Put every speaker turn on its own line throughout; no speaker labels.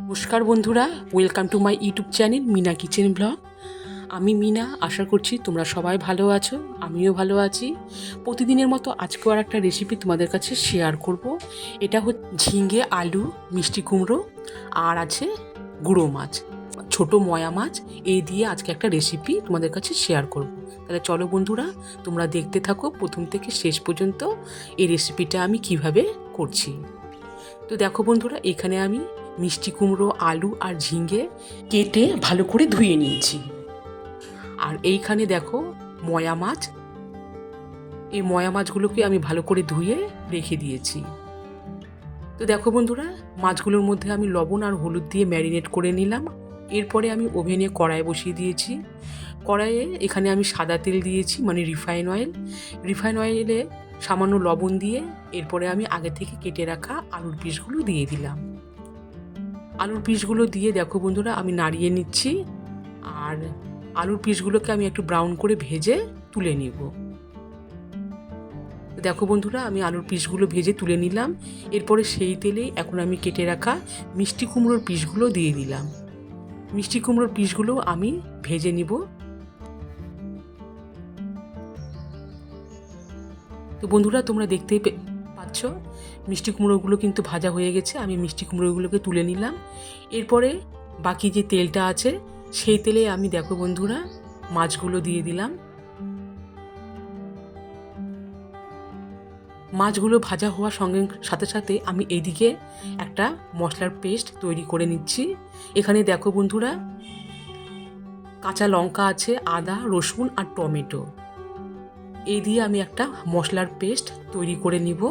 নমস্কার বন্ধুরা, welcome to my YouTube channel Meena kitchen blog. আমি মিনা, আশা করছি তোমরা সবাই ভালো আছো, আমিও ভালো আছি। প্রতিদিনের মতো আজকেও আর একটা রেসিপি তোমাদের কাছে শেয়ার করব। এটা হচ্ছে ঝিঙে আলু মিষ্টি কুমড়ো আর আছে গুঁড়ো মাছ, ছোট ময়া মাছ। এই দিয়ে আজকে একটা রেসিপি তোমাদের কাছে শেয়ার করব। তাহলে চলো বন্ধুরা, তোমরা দেখতে থাকো প্রথম থেকে শেষ পর্যন্ত এই রেসিপিটা আমি কিভাবে করছি। তো দেখো বন্ধুরা, এখানে আমি মিষ্টি কুমড়ো, আলু আর ঝিঙে কেটে ভালো করে ধুয়ে নিয়েছি। আর এইখানে দেখো ময়া মাছ, এই ময়া মাছগুলোকে আমি ভালো করে ধুয়ে রেখে দিয়েছি। তো দেখো বন্ধুরা, মাছগুলোর মধ্যে আমি লবণ আর হলুদ দিয়ে ম্যারিনেট করে নিলাম। এরপরে আমি ওভেনে কড়াই বসিয়ে দিয়েছি। কড়াইয়ে এখানে আমি সাদা তেল দিয়েছি, মানে রিফাইন অয়েল। রিফাইন অয়েলে সামান্য লবণ দিয়ে এরপরে আমি আগে থেকে কেটে রাখা আলুর পিসগুলো দিয়ে দিলাম। আলুর পিসগুলো দিয়ে দেখো বন্ধুরা, আমি নাড়িয়ে নিচ্ছি। আর আলুর পিসগুলোকে আমি একটু ব্রাউন করে ভেজে তুলে নেব। দেখো বন্ধুরা, আমি আলুর পিসগুলো ভেজে তুলে নিলাম। এরপরে সেই তেলেই এখন আমি কেটে রাখা মিষ্টি কুমড়োর পিসগুলো দিয়ে দিলাম। মিষ্টি কুমড়োর পিসগুলো আমি ভেজে নিব। তো বন্ধুরা, তোমরা দেখতেই পাচ্ছ মিষ্টি কুমড়োগুলো কিন্তু ভাজা হয়ে গেছে। আমি মিষ্টি কুমড়োগুলোকে তুলে নিলাম। এরপরে বাকি যে তেলটা আছে সেই তেলে আমি দেখো বন্ধুরা মাছগুলো দিয়ে দিলাম। মাছগুলো ভাজা হওয়ার সাথে সাথে আমি এইদিকে একটা মশলার পেস্ট তৈরি করে নিচ্ছি। এখানে দেখো বন্ধুরা, কাঁচা লঙ্কা আছে, আদা, রসুন আর টমেটো, এই দিয়ে আমি একটা মশলার পেস্ট তৈরি করে নিব।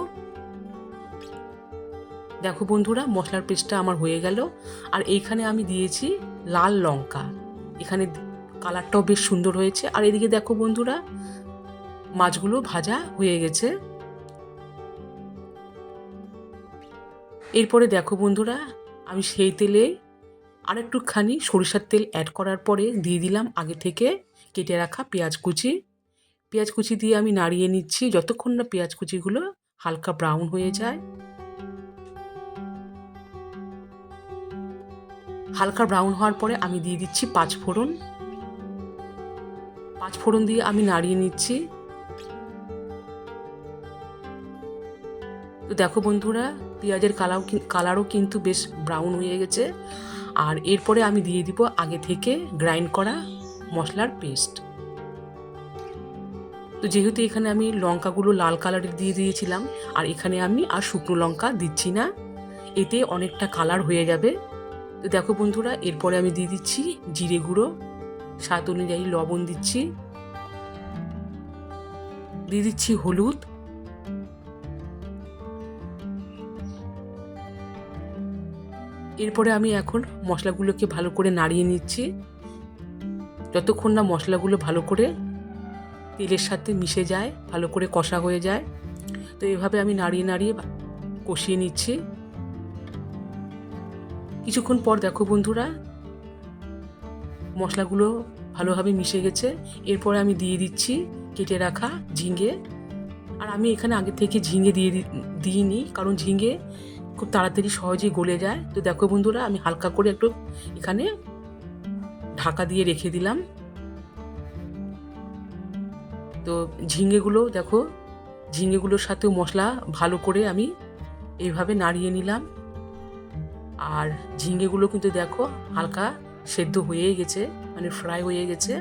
দেখো বন্ধুরা, মশলার পেস্টটা আমার হয়ে গেল। আর এইখানে আমি দিয়েছি লাল লঙ্কা, এখানে কালারটাও বেশ সুন্দর হয়েছে। আর এদিকে দেখো বন্ধুরা, মাছগুলো ভাজা হয়ে গেছে। এরপরে দেখো বন্ধুরা, আমি সেই তেলে আরেকটুখানি সরিষার তেল অ্যাড করার পরে দিয়ে দিলাম আগে থেকে কেটে রাখা পেঁয়াজ কুচি। পেঁয়াজ কুচি দিয়ে আমি নাড়িয়ে নিচ্ছি যতক্ষণ না পেঁয়াজ কুচিগুলো হালকা ব্রাউন হয়ে যায়। হালকা ব্রাউন হওয়ার পরে আমি দিয়ে দিচ্ছি পাঁচফোড়ন। পাঁচফোড়ন দিয়ে আমি নাড়িয়ে নিচ্ছি। তো দেখো বন্ধুরা, পেঁয়াজের কালারও কিন্তু বেশ ব্রাউন হয়ে গেছে। আর এরপরে আমি দিয়ে দিব আগে থেকে গ্রাইন্ড করা মশলার পেস্ট। তো যেহেতু এখানে আমি লঙ্কাগুলো লাল কালারের দিয়ে দিয়েছিলাম, আর এখানে আমি আর শুকনো লঙ্কা দিচ্ছি না, এতে অনেকটা কালার হয়ে যাবে। তো দেখো বন্ধুরা, এরপরে আমি দিয়ে দিচ্ছি জিরে গুঁড়ো, স্বাদ অনুযায়ী লবণ দিচ্ছি, দিয়ে দিচ্ছি হলুদ, এরপরে আমি এখন মশলাগুলোকে ভালো করে নাড়িয়ে নিচ্ছি যতক্ষণ না মশলাগুলো ভালো করে তেলের সাথে মিশে যায়, ভালো করে কষা হয়ে যায়। তো এভাবে আমি নাড়িয়ে নাড়িয়ে কষিয়ে নিচ্ছি। কিছুক্ষণ পর দেখো বন্ধুরা, মশলাগুলো ভালোভাবে মিশে গেছে। এরপরে আমি দিয়ে দিচ্ছি কেটে রাখা ঝিঙে। আর আমি এখানে আগে থেকে ঝিঙে দিইনি, কারণ ঝিঙে খুব তাড়াতাড়ি সহজেই গলে যায়। তো দেখো বন্ধুরা, আমি হালকা করে একটু এখানে ঢাকা দিয়ে রেখে দিলাম। তো ঝিঙেগুলো দেখো, ঝিঙেগুলোর সাথেও মশলা ভালো করে আমি এইভাবে নাড়িয়ে নিলাম। আর ঝিঙেগুলো কিন্তু দেখো হালকা সেদ্ধ হয়ে গেছে, মানে ফ্রাই হয়ে গেছে।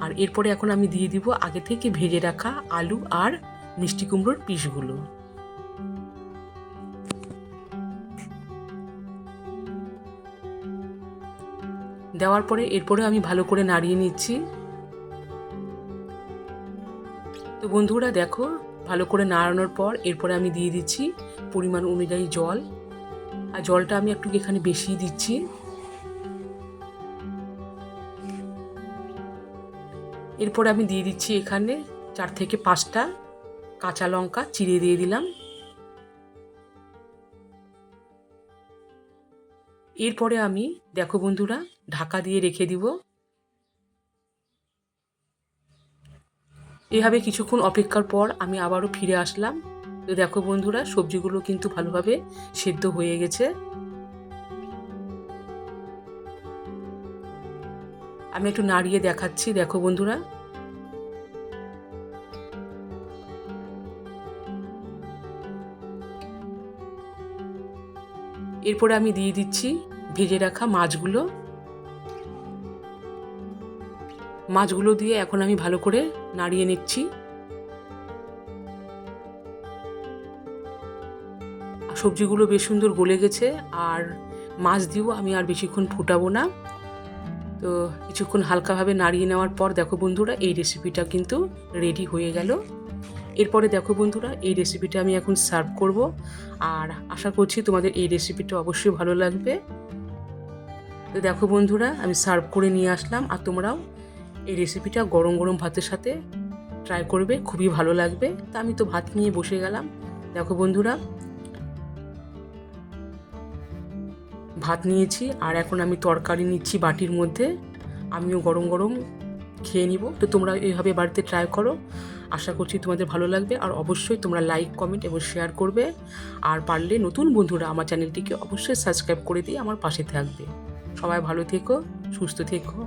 আর এরপরে এখন আমি দিয়ে দিব আগে থেকে ভেজে রাখা আলু আর মিষ্টি কুমড়োর পিসগুলো। দেওয়ার পরে এরপরে আমি ভালো করে নাড়িয়ে নিচ্ছি। তো বন্ধুরা দেখো, ভালো করে নাড়ানোর পর এরপরে আমি দিয়ে দিচ্ছি পরিমাণ অনুযায়ী জল। আর জলটা আমি একটু এখানে বেশি দিচ্ছি। এরপরে আমি দিয়ে দিচ্ছি এখানে 4 থেকে 5টা কাঁচা লঙ্কা চিড়ে দিয়ে দিলাম। এরপরে আমি দেখো বন্ধুরা ঢাকা দিয়ে রেখে দিব। এভাবে কিছুক্ষণ অপেক্ষার পর আমি আবারও ফিরে আসলাম। তো দেখো বন্ধুরা, সবজিগুলো কিন্তু ভালোভাবে সেদ্ধ হয়ে গেছে। আমি একটু নাড়িয়ে দেখাচ্ছি, দেখো বন্ধুরা। এরপরে আমি দিয়ে দিচ্ছি ভেজে রাখা মাছগুলো দিয়ে এখন আমি ভালো করে নাড়িয়ে নিচ্ছি। সবজিগুলো বেশ সুন্দর গলে গেছে, আর মাছ দিয়েও আমি আর বেশিক্ষণ ফুটাবো না। তো কিছুক্ষণ হালকাভাবে নাড়িয়ে নেওয়ার পর দেখো বন্ধুরা, এই রেসিপিটা কিন্তু রেডি হয়ে গেল। এরপরে দেখো বন্ধুরা, এই রেসিপিটা আমি এখন সার্ভ করব, আর আশা করছি তোমাদের এই রেসিপিটা অবশ্যই ভালো লাগবে। তো দেখো বন্ধুরা, আমি সার্ভ করে নিয়ে আসলাম, আর তোমরাও এই রেসিপিটা গরম গরম ভাতের সাথে ট্রাই করবে, খুবই ভালো লাগবে। তা আমি তো ভাত নিয়ে বসে গেলাম। দেখো বন্ধুরা, ভাত নিয়েছি, আর এখন আমি তরকারি নিচ্ছি বাটির মধ্যে। আমিও গরম গরম খেয়ে নিব। তো তোমরা এইভাবে বাড়িতে ট্রাই করো, আশা করছি তোমাদের ভালো লাগবে। আর অবশ্যই তোমরা লাইক, কমেন্ট এবং শেয়ার করবে। আর পারলে নতুন বন্ধুরা আমার চ্যানেলটিকে অবশ্যই সাবস্ক্রাইব করে দিয়ে আমার পাশে থাকবে। সবাই ভালো থেকো, সুস্থ থেকো।